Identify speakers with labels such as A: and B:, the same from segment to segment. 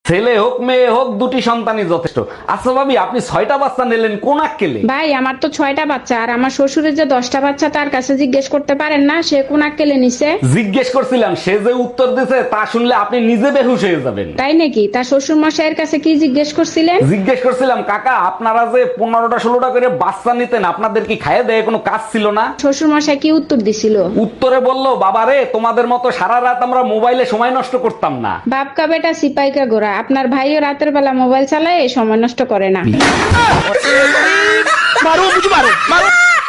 A: ছেলে হোক মেয়ে হোক দুটি সন্তানই যথেষ্ট। আচ্ছা ভাবি, আপনি 6টা বাচ্চা নিলেন কোন আক্কেলে?
B: ভাই আমার তো 6টা বাচ্চা, আর আমার শ্বশুরের যে 10টা বাচ্চা তার কাছে জিজ্ঞেস করতে পারেন না সে কোন আক্কেলে নিছে?
A: জিজ্ঞেস করছিলাম, সে যে উত্তর দিছে তা শুনলে আপনি নিজে বেহুশ হয়ে যাবেন।
B: তাই নাকি? তার শ্বশুর মশাইয়ের কাছে কি জিজ্ঞেস করছিলেন?
A: জিজ্ঞেস করছিলাম, কাকা আপনারা যে 15টা 16টা করে বাচ্চা নিতেন, আপনাদের কি খাইয়ে দেয় কোনো কাজ ছিল না?
B: শ্বশুর মশাই কি উত্তর দিছিল?
A: উত্তরে বলল, বাবারে তোমাদের মতো সারা রাত আমরা মোবাইলে সময় নষ্ট করতাম না।
B: বাপকা বেটা সিপাইকা গোরা, আপনার ভাইও রাতের বেলা মোবাইল চালায় সময় নষ্ট করে না।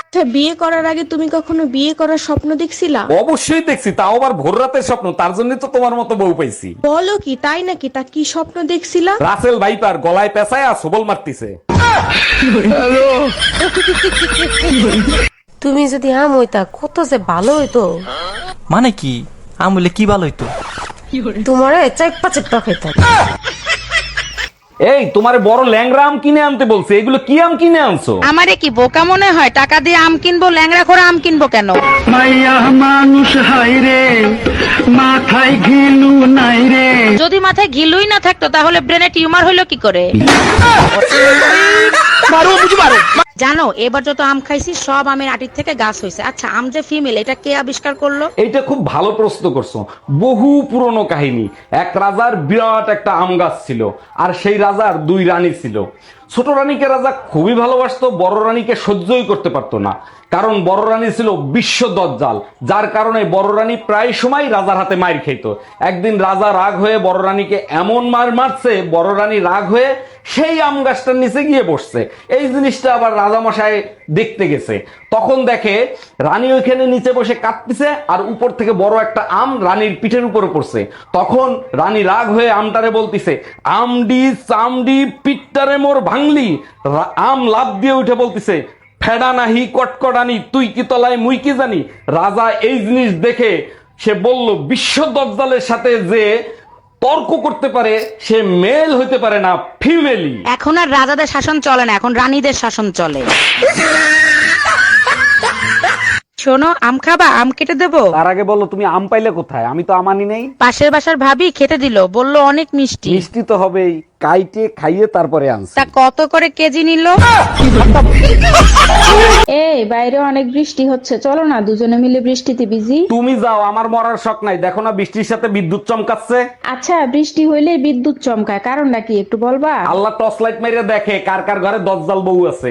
C: আচ্ছা, বিয়ে করার আগে তুমি কখনো বিয়ে করার স্বপ্ন দেখছিলা?
A: অবশ্যই দেখছি, তাও আবার ভোর রাতের স্বপ্ন। তার জন্য তো তোমার মতো বউ পাইছি।
C: বলো কি, তাই নাকি? তা কি স্বপ্ন দেখছিলা?
A: রাসেল ভাইপার গলায় পেঁচায় আর সবল মারতিছে।
D: তুমি যদি আম হইতা কত যে ভালো হইতো।
E: মানে কি? আম বলে কি ভালো হইতো?
D: তোমারে চেপ্পা চেপ্পা খাইতাম।
A: এই তোমারে বড় ল্যাংরা আম কিনে আনতে বলছে, এগুলো কি আম কিনে আনছো?
F: আমারে কি বোকা মনে হয়? টাকা দিয়ে আম কিনবো, ল্যাংড়া করে আম কিনবো কেন?
G: মাইয়া মানুষ হাইরে, মাথায় ঘিলু নাই রে।
F: যদি মাথায় ঘিলুই না থাকতো তাহলে ব্রেনে টিউমার হইলো কি করে? জানো, এবার যত আম খাইছি সব আমের আটির থেকে গাছ হয়েছে। আচ্ছা, আম যে ফিমেল এটা কে আবিষ্কার করলো?
A: এইটা খুব ভালো প্রশ্ন করছো। বহু পুরনো কাহিনী। এক রাজার বিরাট একটা আম গাছ ছিল, আর সেই রাজার 2 রানী ছিল। ছোট রানীকে রাজা খুবই ভালোবাসতো, বড় রানীকে সহ্যই করতে পারতো না। কারণ বড় রানী ছিল বিশ্ব দজ্জাল, যার কারণে বড় রানী প্রায় সময় রাজার হাতে মার খেত। একদিন রাজা রাগ হয়ে বড় রানীকে এমন মার মারছে, বড় রানী রাগ হয়ে সেই আম গাছটার নিচে গিয়ে বসছে। এই জিনিসটা আবার রাজামশাই দেখতে গেছে। তখন দেখে রানী ওইখানে নিচে বসে কাঁদতেছে, আর উপর থেকে বড় একটা আম রানীর পিঠের উপরে পড়ছে। তখন রানী রাগ হয়ে আমটারে বলতিছে, আমডি চামডি পিঠটারে মোর ভাঙলি। আম লাফ দিয়ে উঠে বলতিছে, ফেডা নাহি কটকটানি, তুই কি তলায় মুই কি জানি। রাজা এই জিনিস দেখে সে বলল, বিশ্ব দজ্জালের সাথে যে তর্ক করতে পারে সে মেল হইতে পারে না, ফিমেলি।
F: এখন আর রাজাদের শাসন চলে না, এখন রানীদের শাসন চলে। শোনো, আম খাবা? আম কেটে দেবো?
A: তার আগে বলো তুমি আম পাইলে কোথায়? আমি তো আমানি নেই।
F: পাশের বাসার ভাবি খেতে দিল, বললো অনেক মিষ্টি।
A: মিষ্টি তো হবেই, কাইটে খাইয়ে তারপরে আনছি।
F: তা কত করে কেজি নিল?
B: এই বাইরে অনেক বৃষ্টি হচ্ছে, চলো না দুজনে মিলে বৃষ্টিতে ভিজি।
A: তুমি যাও, আমার মরার শখ নাই। দেখো না বৃষ্টির সাথে বিদ্যুৎ চমকাচ্ছে।
B: আচ্ছা, বৃষ্টি হইলে বিদ্যুৎ চমকায়, কারণটা কি একটু বলবা?
A: আল্লাহ টর্চ লাইট মেরে দেখে কার কার ঘরে দজ্জাল বউ আছে।